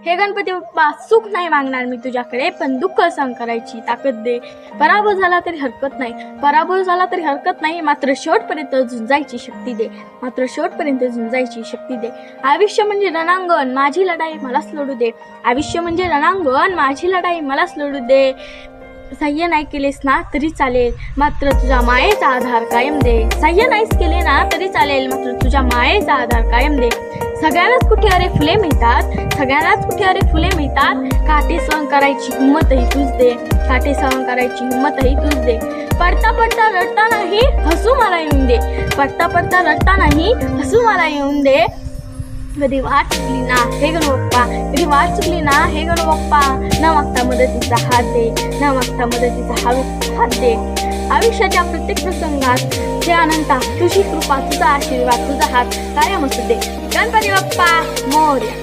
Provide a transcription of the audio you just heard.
हे गणपती बाप्पा, सुख नाही मागणार मी तुझ्याकडे, पण दुःख सहन करायची ताकद दे. पराभव झाला तरी हरकत नाही, पराभव झाला तरी हरकत नाही, मात्र शेवटपर्यंत झुंजायची शक्ती दे, मात्र शेवटपर्यंत झुंजायची शक्ती दे. आयुष्य म्हणजे रणांगण, माझी लढाई मलाच लढू दे. आयुष्य म्हणजे रणांगण, माझी लढाई मलाच लढू दे. सह्य नाही केलेस ना तरी चालेल, मात्र तुझ्या मायेचा आधार कायम दे. सह्य नाहीच केले ना तरी चालेल, मात्र तुझ्या मायेचा आधार कायम दे. सगळ्यांनाच कुठे अरे फुले मिळतात, सगळ्यांनाच कुठे अरे फुले मिळतात. काटे सहन करायची हिंमतही तूच दे, काटे सहन करायची हिंमतही तूच दे. पडता पडता रडता नाही हसू मला येऊन दे, पडता पडता रडता नाही हसू मला येऊन दे. कधी वाट चुकली ना हे गणपप्पा, कधी वाट चुकली ना हे गणपप्पा, न मागता मदतीचा हात दे, न मागता मदतीचा हात दे. आयुष्याच्या प्रत्येक प्रसंगात हे अनंता तुझी कृपा, तुझा आशीर्वाद, तुझा हात कायम असू दे. गणपती बाप्पा मोरया.